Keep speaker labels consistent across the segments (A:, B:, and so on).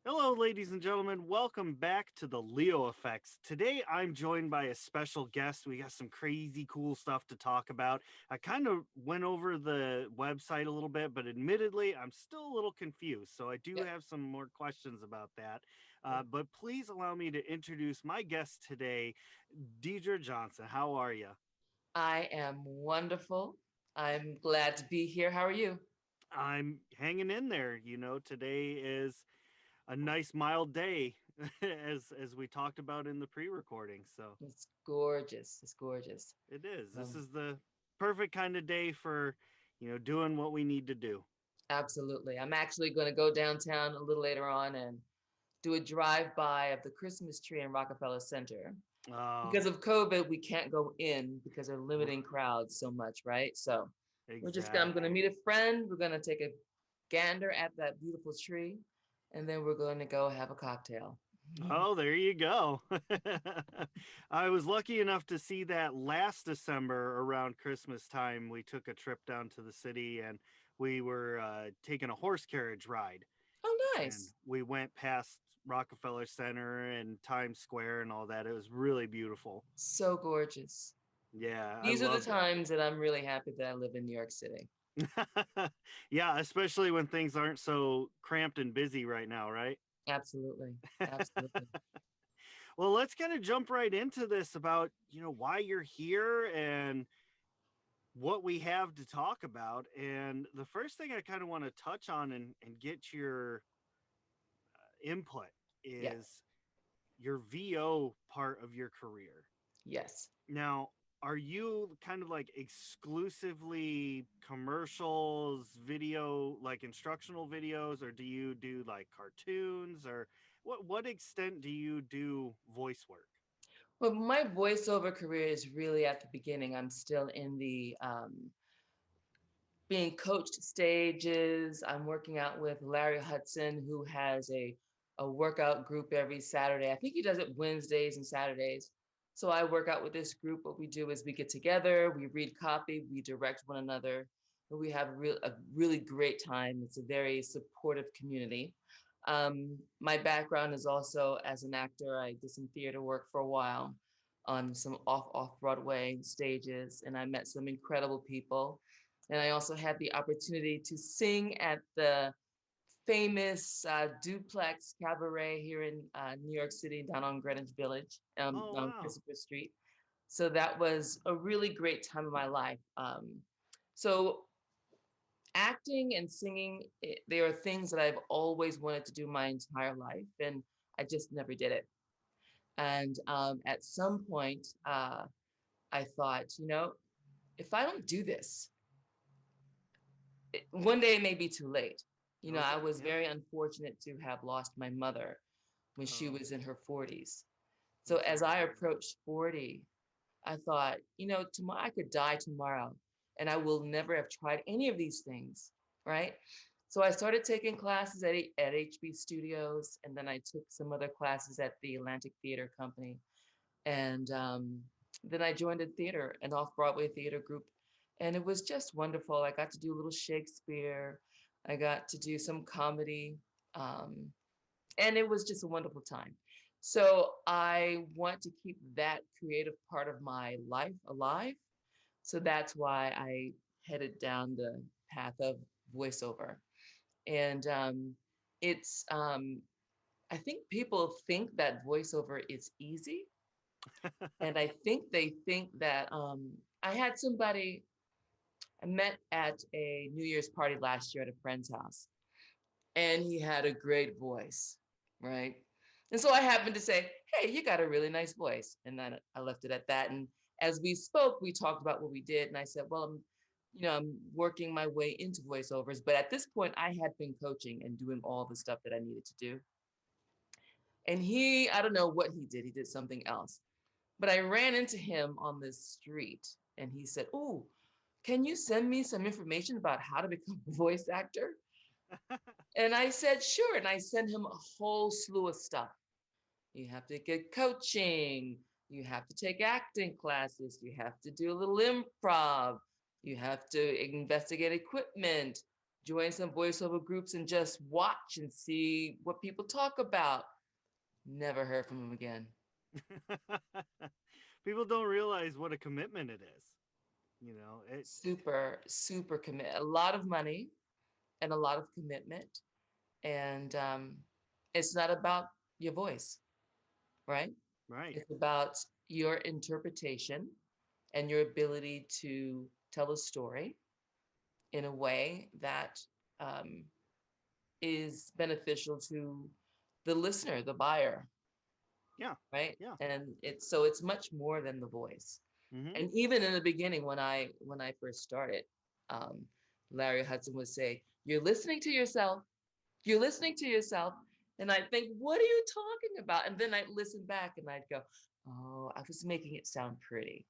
A: Hello, ladies and gentlemen. Welcome back to the Leo Effects. Today, I'm joined by a special guest. We got some crazy cool stuff to talk about. I kind of went over the website a little bit, but admittedly, I'm still a little confused. So I do
B: Yeah.
A: have some more questions about that.
B: Sure.
A: But please allow me to introduce my guest today, Deidre Johnson. How are you?
B: I am wonderful. I'm glad to be here. How are you?
A: I'm hanging in there. Today is a nice mild day, as we talked about in the pre-recording. So
B: It's gorgeous. It's gorgeous.
A: it is. This
B: Um,
A: is the perfect kind of day for, doing what we need to do.
B: Absolutely. I'm actually going to go downtown a little later on and do a drive-by of the Christmas tree in Rockefeller Center.
A: Oh,
B: Because of COVID, we can't go in because they're limiting
A: right.
B: crowds so much, right? So I'm going to
A: Exactly.
B: meet a friend. We're going to take a gander at that beautiful tree, and then we're going to go have a cocktail.
A: Oh, there you go. I was lucky enough to see that last December around Christmas time. We took a trip down to the city and we were taking a horse carriage ride.
B: Oh,
A: And
B: nice.
A: we went past Rockefeller Center and Times Square and all that. It was really beautiful.
B: So gorgeous.
A: Yeah, I
B: These are the
A: loved it.
B: times that I'm really happy that I live in New York City.
A: Yeah, especially when things aren't so cramped and busy right now, right?
B: Absolutely. Absolutely.
A: Well, let's kind of jump right into this about, why you're here and what we have to talk about. And the first thing I kind of want to touch on and get your input
B: Yeah.
A: is your VO part of your career.
B: Yes.
A: Now, are you kind of like exclusively commercials, video, like instructional videos, or do you do like cartoons, or what extent do you do voice work?
B: Well, my voiceover career is really at the beginning. I'm still in the being coached stages. I'm working out with Larry Hudson, who has a workout group every Saturday. I think he does it Wednesdays and Saturdays. So I work out with this group. What we do is we get together, we read copy, we direct one another, and we have a really great time. It's a very supportive community. My background is also as an actor. I did some theater work for a while on some off Broadway stages, and I met some incredible people. And I also had the opportunity to sing at the famous Duplex Cabaret here in New York City, down on Greenwich Village,
A: Oh,
B: on
A: wow.
B: Christopher Street. So that was a really great time of my life. So acting and singing, they are things that I've always wanted to do my entire life, and I just never did it. And at some point, I thought, if I don't do this, one day it may be too late. I
A: Okay.
B: was
A: Yeah.
B: very unfortunate to have lost my mother when she
A: Oh,
B: was in her 40s. So
A: I'm
B: as
A: sorry to
B: I
A: hear that.
B: approached 40, I thought, tomorrow I could die tomorrow and I will never have tried any of these things, right? So I started taking classes at HB Studios, and then I took some other classes at the Atlantic Theater Company. And then I joined a theater, an off-Broadway theater group, and it was just wonderful. I got to do a little Shakespeare. I got to do some comedy. Um, and it was just a wonderful time. So I want to keep that creative part of my life alive. So that's why I headed down the path of voiceover. And it's, I think people think that voiceover is easy. And I think they think that I had somebody I met at a New Year's party last year at a friend's house, and he had a great voice, right? And so I happened to say, "Hey, you got a really nice voice," and then I left it at that. And as we spoke, we talked about what we did, and I said, "Well, I'm working my way into voiceovers, but at this point, I had been coaching and doing all the stuff that I needed to do." And I don't know what he did. He did something else. But I ran into him on the street and he said, "Oh, can you send me some information about how to become a voice actor?" And I said, "Sure." And I sent him a whole slew of stuff. You have to get coaching. You have to take acting classes. You have to do a little improv. You have to investigate equipment. join some voiceover groups and just watch and see what people talk about. Never heard from him again.
A: People don't realize what a commitment it is. You know, it.
B: Super, super commit. A lot of money and a lot of commitment. And it's not about your voice, right?
A: Right.
B: It's about your interpretation and your ability to tell a story in a way that um, is beneficial to the listener, the buyer,
A: Yeah.
B: right?
A: Yeah.
B: And it's much more than the voice.
A: Hmm.
B: And even in the beginning, when I first started, um, Larry Hudson would say, "You're listening to yourself. You're listening to yourself." And I think, "What are you talking about?" And then I'd listen back and I'd go, "Oh, I was making it sound pretty."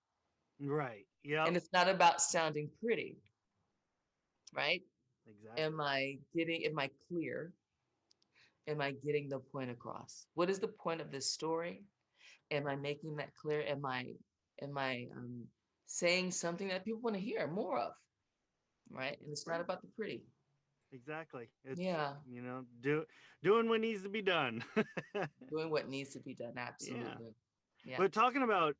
A: Right. Yep.
B: And it's not about sounding pretty, right?
A: Exactly.
B: Am I clear? Am I getting the point across? What is the point of this story? Am I making that clear? Am I saying something that people want to hear more of? Right? And it's not
A: Right.
B: about the pretty.
A: Exactly. It's,
B: Yeah,
A: doing what needs to be done.
B: doing what needs to be done.
A: Yeah.
B: Absolutely. Yeah.
A: But talking about,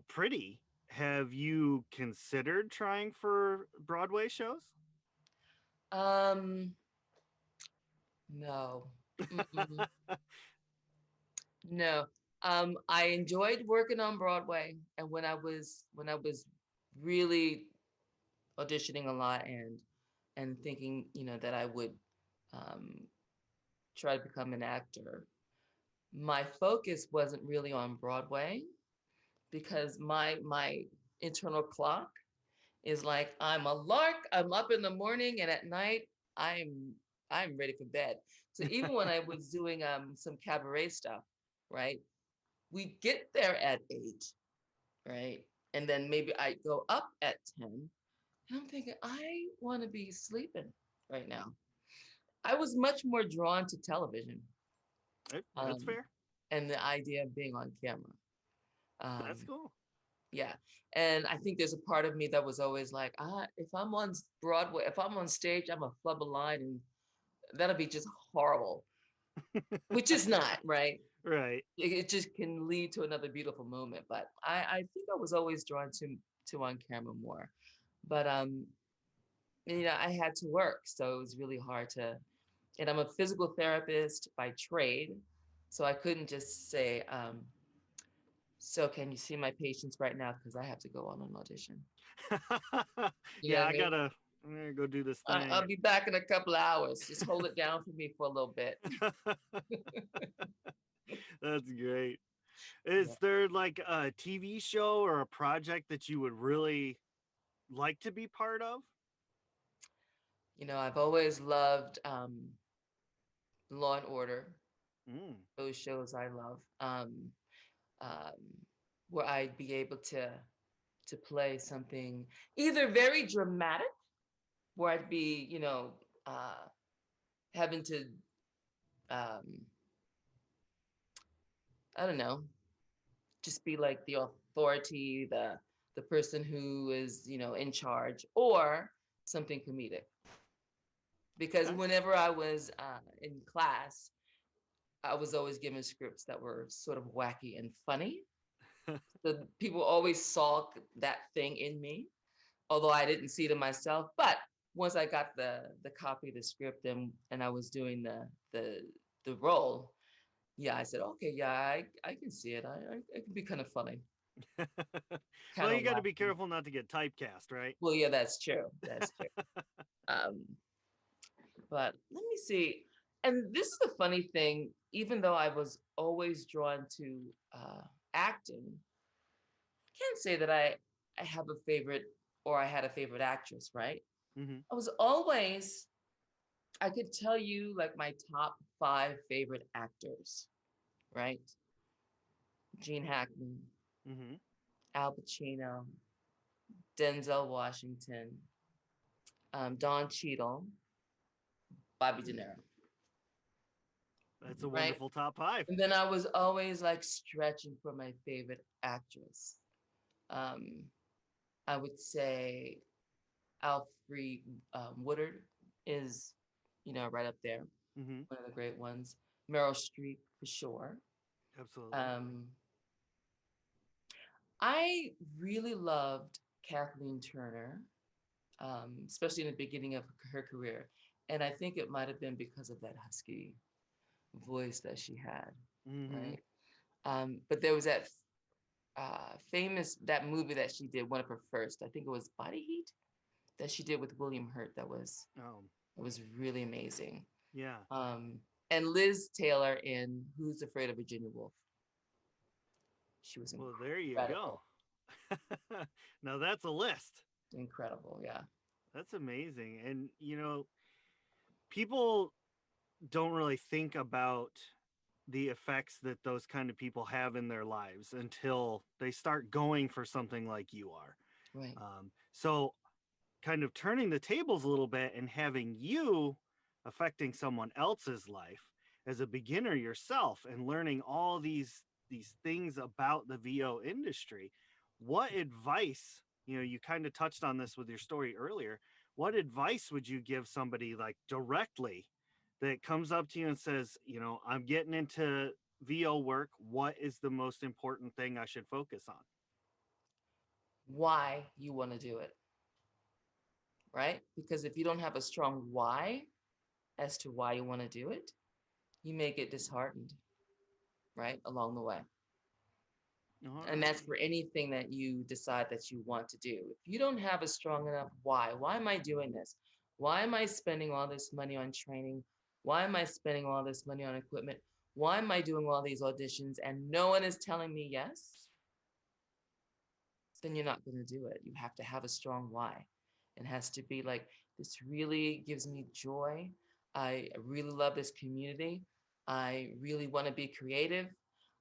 A: pretty, have you considered trying for Broadway shows?
B: Um, no. Mm-mm. No. I enjoyed working on Broadway, and when I was really auditioning a lot and thinking, that I would um, try to become an actor. My focus wasn't really on Broadway because my internal clock is like I'm a lark. I'm up in the morning and at night I'm I'm ready for bed. So even when I was doing some cabaret stuff, right? We get there at 8, right? And then maybe I go up at 10. And I'm thinking, I want to be sleeping right now. I was much more drawn to television
A: That's
B: um,
A: fair.
B: and the idea of being on camera.
A: That's
B: Um,
A: cool.
B: yeah. And I think there's a part of me that was always like, if I'm on Broadway, if I'm on stage, I'm a flub a line and that'll be just horrible, which is not, right?
A: Right.
B: It just can lead to another beautiful moment. But I think I was always drawn to on camera more. But I had to work, so it was really hard to. And I'm a physical therapist by trade, so I couldn't just say, "So can you see my patients right now?" Because I have to go on an audition. You know
A: Yeah,
B: what I mean?
A: I'm gonna go do this
B: I'll
A: thing.
B: be back in a couple of hours. Just hold it down for me for a little bit.
A: That's great.
B: Yeah.
A: Is there like a TV show or a project that you would really like to be part of?
B: I've always loved Law and Order.
A: Mm,
B: Those shows I love. Um, where I'd be able to play something either very dramatic, where I'd be, having to, um, I don't know, just be like the authority, the person who is, in charge, or something comedic. Because
A: okay.
B: whenever I was in class, I was always given scripts that were sort of wacky and funny. So people always saw that thing in me, although I didn't see it in myself. But once I got the copy of the script and I was doing the role, yeah, I said, okay, yeah, I can see it. I can be kind of funny, kind
A: Well,
B: of
A: you got to be
B: wacky.
A: careful not to get typecast, right?
B: Well, yeah, that's true. That's true. Um, but let me see. And this is the funny thing. Even though I was always drawn to acting, I can't say that I have a favorite or I had a favorite actress. Right?
A: Hmm.
B: I was always I could tell you like my top 5 favorite actors. Right? Gene Hackman,
A: Hmm.
B: Al Pacino, Denzel Washington, Don Cheadle, Bobby De Niro.
A: That's a
B: Right?
A: wonderful top five.
B: And then I was always like stretching for my favorite actress. Um, I would say Alfre Woodard is, right up there,
A: Mm-hmm.
B: one of the great ones. Meryl Streep for sure.
A: Absolutely.
B: Um, I really loved Kathleen Turner, especially in the beginning of her career. And I think it might have been because of that husky voice that she had,
A: Mm-hmm.
B: right? But there was that famous that movie that she did, one of her first. I think it was Body Heat that she did with William Hurt.
A: Oh,
B: That was really amazing.
A: yeah.
B: Um, and Liz Taylor in Who's Afraid of Virginia Woolf. She was
A: Well, there you go.
B: incredible,
A: Now that's a list.
B: incredible. Yeah,
A: That's amazing. And, people don't really think about the effects that those kind of people have in their lives until they start going for something like you are.
B: right.
A: So, kind of turning the tables a little bit and having you affecting someone else's life as a beginner yourself and learning all these things about the VO industry. What advice, you kind of touched on this with your story earlier. What advice would you give somebody like directly that comes up to you and says, I'm getting into VO work. What is the most important thing I should focus on?
B: Why you want to do it, right? Because if you don't have a strong why as to why you want to do it, you may get disheartened, right, along the way.
A: All
B: And
A: right.
B: that's for anything that you decide that you want to do. If you don't have a strong enough why am I doing this? Why am I spending all this money on training? Why am I spending all this money on equipment? Why am I doing all these auditions and no one is telling me yes? Then you're not going to do it. You have to have a strong why. It has to be like, this really gives me joy. I really love this community. I really want to be creative.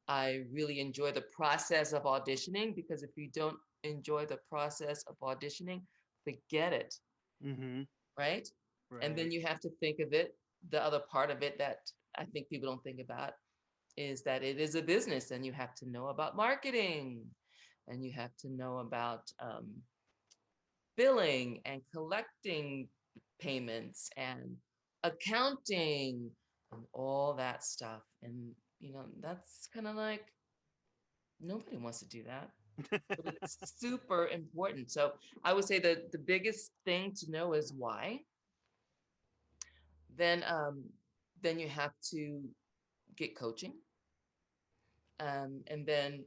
B: I really enjoy the process of auditioning because if you don't enjoy the process of auditioning, forget it,
A: Mm-hmm.
B: right? And then
A: Right.
B: you have to think of it. The other part of it that I think people don't think about is that it is a business and you have to know about marketing and you have to know about billing and collecting payments and accounting and all that stuff. And, that's kind of like nobody wants to do that, but it's super important. So I would say that the biggest thing to know is why. Then, then you have to get coaching. And then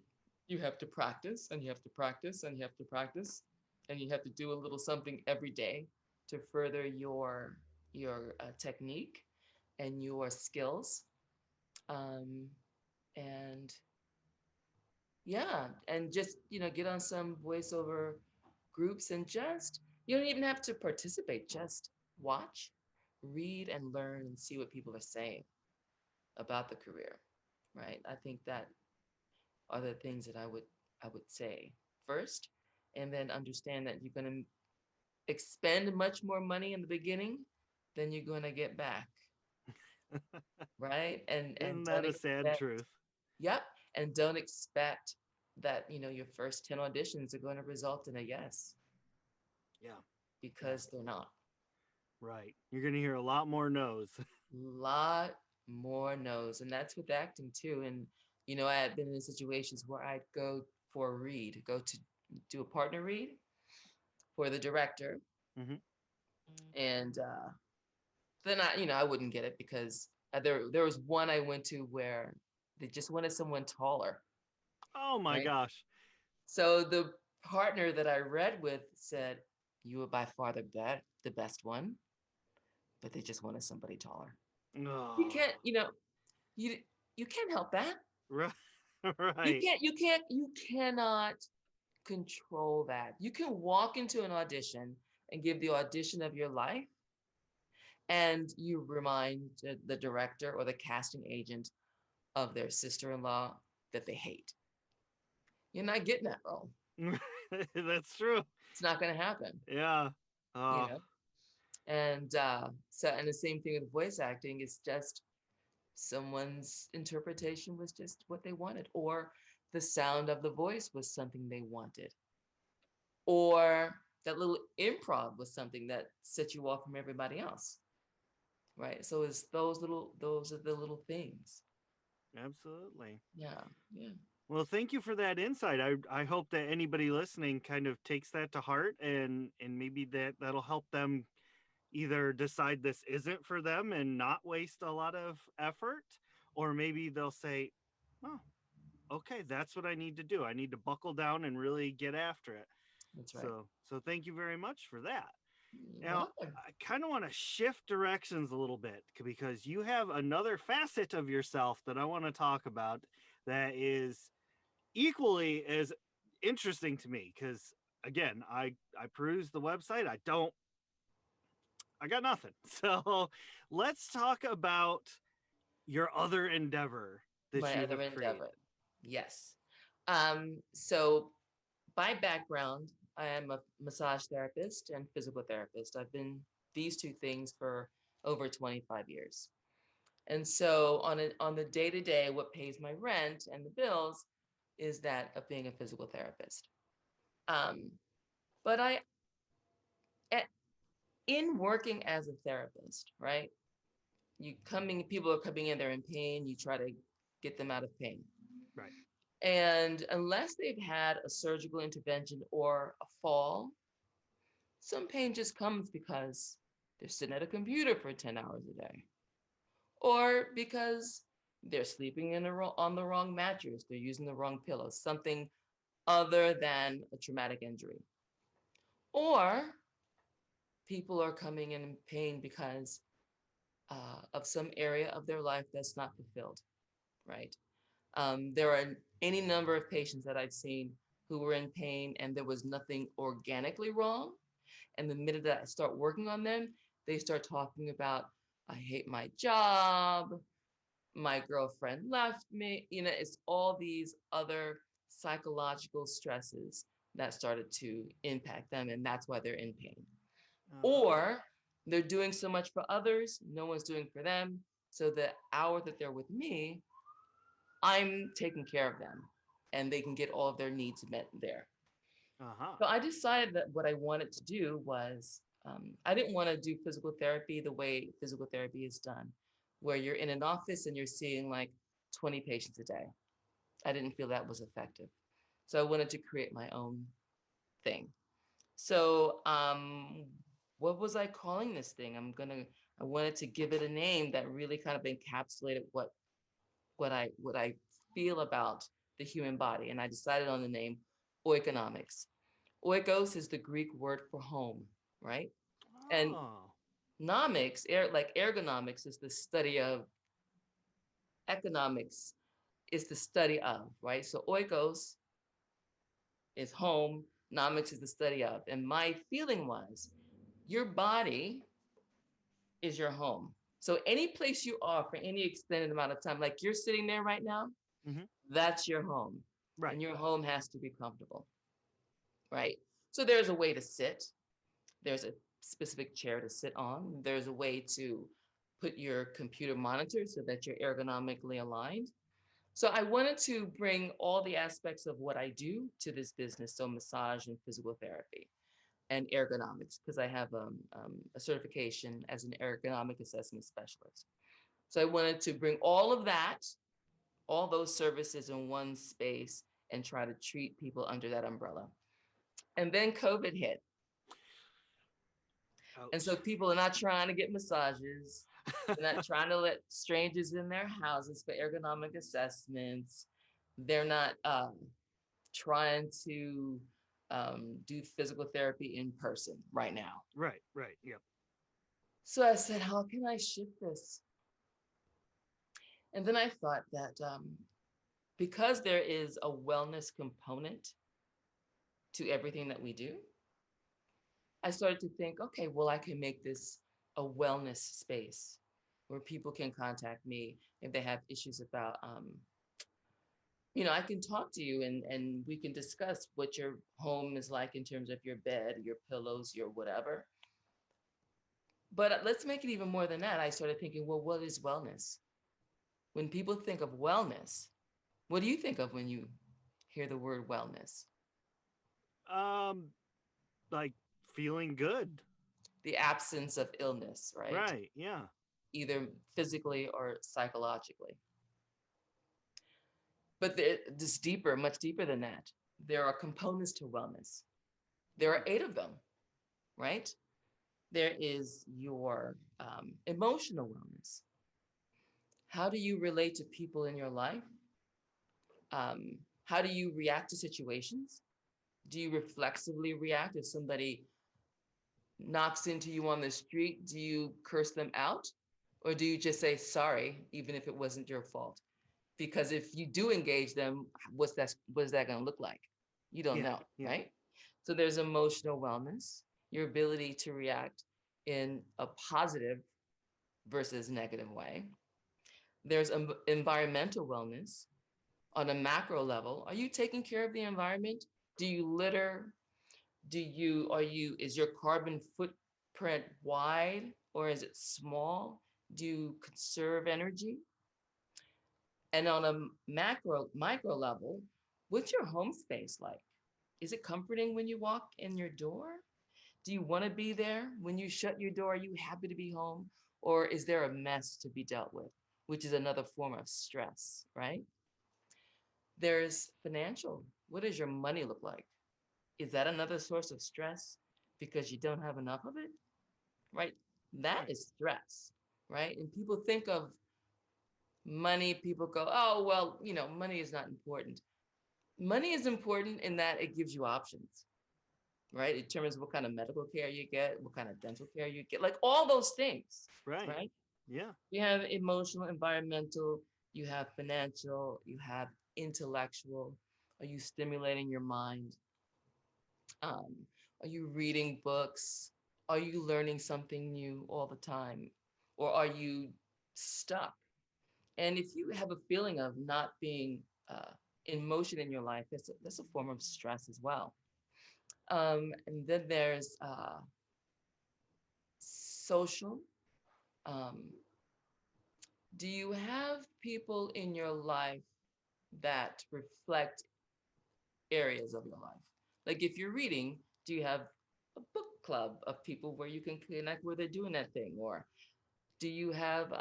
B: you have to practice and you have to practice and you have to practice and you have to do a little something every day to further your technique and your skills. Um, and yeah, and just get on some voiceover groups and just you don't even have to participate. Just watch, read, and learn and see what people are saying about the career. Right? I think that are the things that I would say first, and then understand that you're going to expend much more money in the beginning than you're going to get back, right? And
A: Isn't that
B: don't
A: a sad
B: expect,
A: truth?
B: yep, and don't expect that your first 10 auditions are going to result in a yes
A: Yeah. Yeah.
B: because they're not.
A: Right. You're going to hear a lot more no's.
B: Lot more no's, and that's with acting too. And I had been in situations where I'd go for a read, go to do a partner read for the director.
A: Mm-hmm.
B: And then I wouldn't get it because there was one I went to where they just wanted someone taller,
A: Oh my
B: right?
A: gosh.
B: So the partner that I read with said, "You were by far the best one, but they just wanted somebody taller." You
A: Oh,
B: can't, you you can't help that.
A: right.
B: You
A: Right.
B: can't, you can't, you cannot control that. You can walk into an audition and give the audition of your life and you remind the director or the casting agent of their sister-in-law that they hate. You're not getting that role.
A: That's true.
B: It's not going to happen,
A: Yeah.
B: you
A: Oh,
B: know. And and the same thing with voice acting. It's just someone's interpretation was just what they wanted, or the sound of the voice was something they wanted, or that little improv was something that set you off from everybody else. right? So it's those are the little things.
A: Absolutely.
B: Yeah, yeah,
A: Well, thank you for that insight. I hope that anybody listening kind of takes that to heart, and maybe that'll help them either decide this isn't for them and not waste a lot of effort, or maybe they'll say, "Oh, okay, that's what I need to do. I need to buckle down and really get after it."
B: that's right.
A: So thank you very much for that.
B: You're
A: Now,
B: welcome.
A: I kind of want to shift directions a little bit because you have another facet of yourself that I want to talk about that is equally as interesting to me because again, I peruse the website. I got nothing. So, let's talk about your other endeavor that
B: My
A: you
B: other
A: have created.
B: endeavor. Yes. So by background, I am a massage therapist and physical therapist. I've been these two things for over 25 years. And so on the day to day, what pays my rent and the bills is that of being a physical therapist. Um, but at, in working as a therapist, right? People are coming in, they're in pain. You try to get them out of pain.
A: Right.
B: And unless they've had a surgical intervention or a fall, some pain just comes because they're sitting at a computer for 10 hours a day, or because they're sleeping on the wrong mattress, they're using the wrong pillow, something other than a traumatic injury. Or people are coming in pain because of some area of their life that's not fulfilled, right? There are any number of patients that I've seen who were in pain and there was nothing organically wrong. And the minute that I start working on them, they start talking about, I hate my job, my girlfriend left me. It's all these other psychological stresses that started to impact them. And that's why they're in pain.
A: Okay.
B: Or they're doing so much for others, no one's doing for them. So the hour that they're with me, I'm taking care of them and they can get all of their needs met there.
A: Uh-huh.
B: So I decided that what I wanted to do was I didn't want to do physical therapy the way physical therapy is done, where you're in an office and you're seeing like 20 patients a day. I didn't feel that was effective. So I wanted to create my own thing. So what was I calling this thing? I wanted to give it a name that really kind of encapsulated what I feel about the human body. And I decided on the name Oikonomics. Oikos is the Greek word for home, right? And
A: Oh.
B: nomics, like ergonomics, is the study of economics, is the study of, right? So oikos is home, nomics is the study of. And my feeling was your body is your home. So any place you are for any extended amount of time, like you're sitting there right now,
A: Hmm.
B: that's your home.
A: Right.
B: And your home has to be comfortable, right? So there's a way to sit. There's a specific chair to sit on. There's a way to put your computer monitor so that you're ergonomically aligned. So I wanted to bring all the aspects of what I do to this business. So massage and physical therapy and ergonomics, because I have a certification as an ergonomic assessment specialist. So I wanted to bring all of that, all those services in one space and try to treat people under that umbrella. And then COVID hit. And so
A: Ouch.
B: people are not trying to get massages. They're not trying to let strangers in their houses for ergonomic assessments. They're not trying to do physical therapy in person right now.
A: Right, right. Yep.
B: So I said, how can I shift this? And then I thought that because there is a wellness component to everything that we do, I started to think, okay, well, I can make this a wellness space where people can contact me if they have issues about, I can talk to you and we can discuss what your home is like in terms of your bed, your pillows, your whatever. But let's make it even more than that. I started thinking, well, what is wellness? When people think of wellness, what do you think of when you hear the word wellness?
A: Um, like feeling good.
B: The absence of illness, right?
A: Right. Yeah.
B: either physically or psychologically. But this deeper, much deeper than that, there are components to wellness. There are 8 of them, right? There is your emotional wellness. How do you relate to people in your life? How do you react to situations? Do you reflexively react if somebody knocks into you on the street? Do you curse them out? Or do you just say sorry, even if it wasn't your fault? Because if you do engage them, what is that going to look like? You don't
A: Yeah.
B: know,
A: Yeah.
B: right? So there's emotional wellness, your ability to react in a positive versus negative way. There's environmental wellness on a macro level. Are you taking care of the environment? Do you litter? Is your carbon footprint wide or is it small? Do you conserve energy? And on a micro level, what's your home space like? Is it comforting when you walk in your door? Do you want to be there? When you shut your door, are you happy to be home? Or is there a mess to be dealt with, which is another form of stress, right? There's financial. What does your money look like? Is that another source of stress because you don't have enough of it? Right? That
A: Right.
B: is stress, right? And people think of money, people go, oh, well, money is not important. Money is important in that it gives you options, right? It determines what kind of medical care you get, what kind of dental care you get, like all those things,
A: Right.
B: right?
A: Yeah.
B: You have emotional, environmental, you have financial, you have intellectual. Are you stimulating your mind? Um, are you reading books? Are you learning something new all the time? Or are you stuck? And if you have a feeling of not being in motion in your life, that's a form of stress as well. And then there's social. Um, do you have people in your life that reflect areas of your life? Like if you're reading, do you have a book club of people where you can connect where they're doing that thing? Or do you have,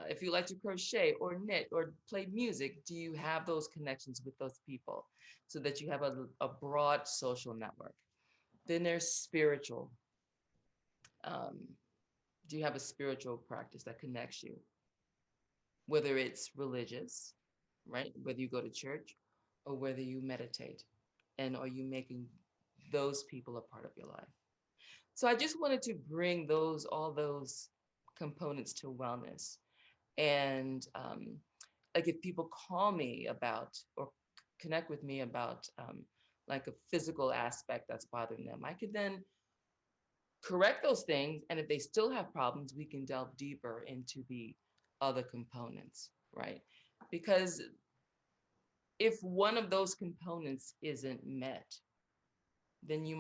B: if you like to crochet or knit or play music, do you have those connections with those people so that you have a broad social network? Then there's spiritual. Um, do you have a spiritual practice that connects you, whether it's religious, right? Whether you go to church or whether you meditate, and are you making those people a part of your life? So I just wanted to bring all those components to wellness. And like if people call me about or connect with me about like a physical aspect that's bothering them, I could then correct those things. And if they still have problems, we can delve deeper into the other components, right? Because if one of those components isn't met, then you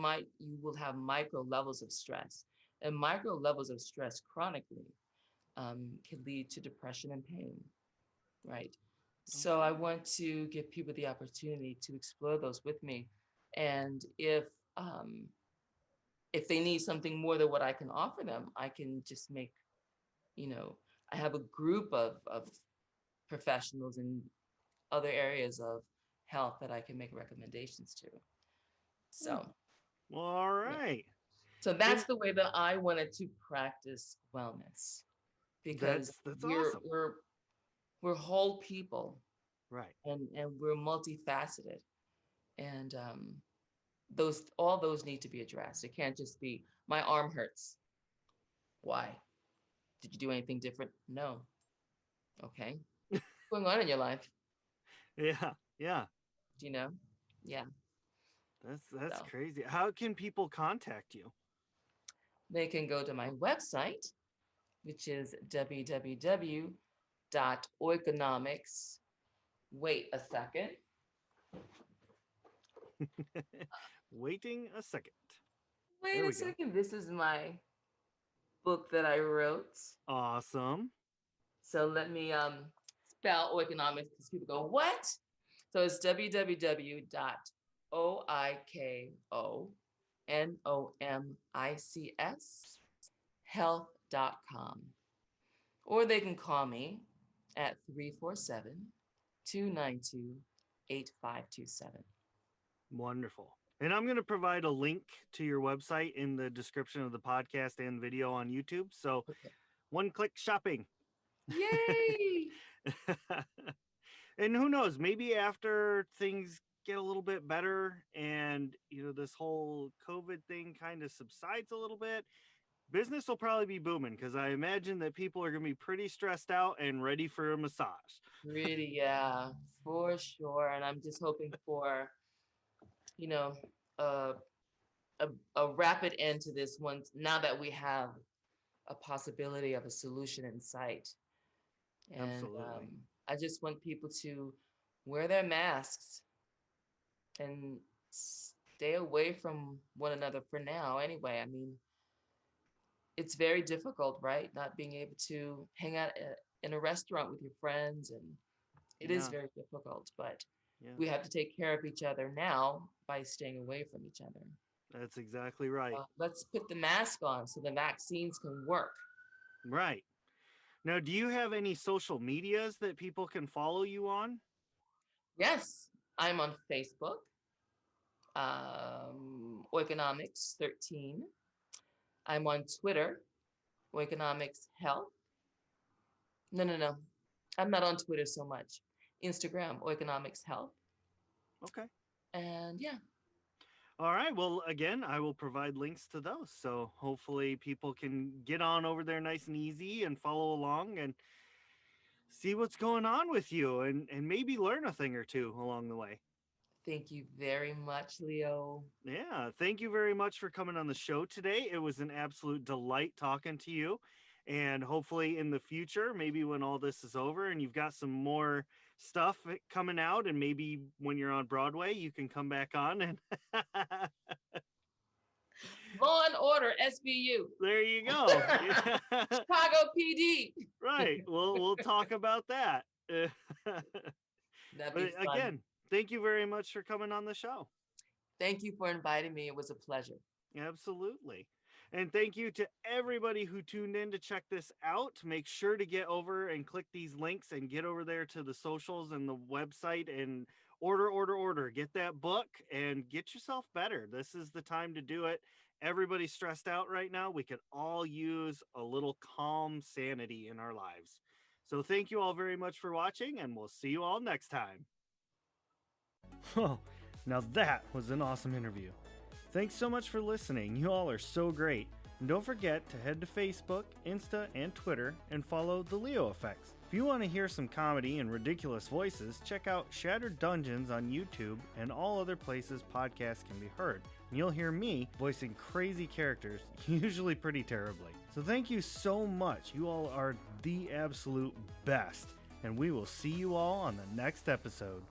B: will have micro levels of stress. And micro levels of stress chronically can lead to depression and pain, right? So I
A: Okay.
B: want to give people the opportunity to explore those with me. And um, if they need something more than what I can offer them, I can just you know, I have a group of professionals in other areas of health that I can make recommendations to.
A: Hmm.
B: So,
A: Well, all
B: yeah.
A: right.
B: So that's
A: And
B: the way that I wanted to practice wellness because
A: that's
B: we're
A: awesome.
B: we're we're whole people
A: Right.
B: and we're multifaceted and those all those need to be addressed. It can't just be my arm hurts. Why? Did you do anything different? No. Okay. What's going on in your life?
A: Yeah. Yeah.
B: Do you know? Yeah.
A: That's
B: So
A: crazy. How can people contact you?
B: they can go to my website, which is www.oikonomics. Wait a second.
A: Waiting a second.
B: Wait
A: There
B: a
A: we go.
B: second. This is my book that I wrote.
A: Awesome.
B: So let me spell Oikonomics because people go, what? So it's www.oikonomics health Or they can call me at 347-292-8527.
A: Wonderful. And I'm going to provide a link to your website in the description of the podcast and video on YouTube. So
B: Okay.
A: one click shopping.
B: Yay!
A: And who knows, maybe after things get a little bit better and, this whole COVID thing kind of subsides a little bit, business will probably be booming because I imagine that people are going to be pretty stressed out and ready for a massage.
B: Really, yeah, for sure. And I'm just hoping for, you know, a, a rapid end to this once now that we have a possibility of a solution in sight. And
A: Absolutely.
B: I just want people to wear their masks and stay away from one another for now. Anyway, I mean, it's very difficult, right? Not being able to hang out in a restaurant with your friends, and it is
A: Yeah.
B: very difficult, but
A: Yeah.
B: we have to take care of each other now by staying away from each other.
A: That's exactly right.
B: Let's put the mask on so the vaccines can work.
A: Right. Now, do you have any social medias that people can follow you on?
B: Yes, I'm on Facebook, Oikonomics 13. I'm on Twitter, Oikonomics Health. No. I'm not on Twitter so much. Instagram, Oikonomics Health.
A: Okay.
B: And yeah.
A: All right. Well, again, I will provide links to those. So hopefully people can get on over there nice and easy and follow along and see what's going on with you and maybe learn a thing or two along the way.
B: Thank you very much, Leo.
A: Yeah. Thank you very much for coming on the show today. It was an absolute delight talking to you. And hopefully in the future, maybe when all this is over and you've got some more stuff coming out, and maybe when you're on Broadway, you can come back on and
B: Law and Order, SVU.
A: there you go.
B: Chicago PD.
A: Right. We'll talk about that.
B: That'd
A: But
B: be fun.
A: again, thank you very much for coming on the show.
B: Thank you for inviting me. It was a pleasure.
A: Absolutely. And thank you to everybody who tuned in to check this out. Make sure to get over and click these links and get over there to the socials and the website and order. Get that book and get yourself better. This is the time to do it. Everybody's stressed out right now. We could all use a little calm sanity in our lives. So thank you all very much for watching, and we'll see you all next time. Oh, now that was an awesome interview. Thanks so much for listening. You all are so great. And don't forget to head to Facebook, Insta, and Twitter and follow The Leo Effects. If you want to hear some comedy and ridiculous voices, check out Shattered Dungeons on YouTube and all other places podcasts can be heard. And you'll hear me voicing crazy characters, usually pretty terribly. So thank you so much. You all are the absolute best. And we will see you all on the next episode.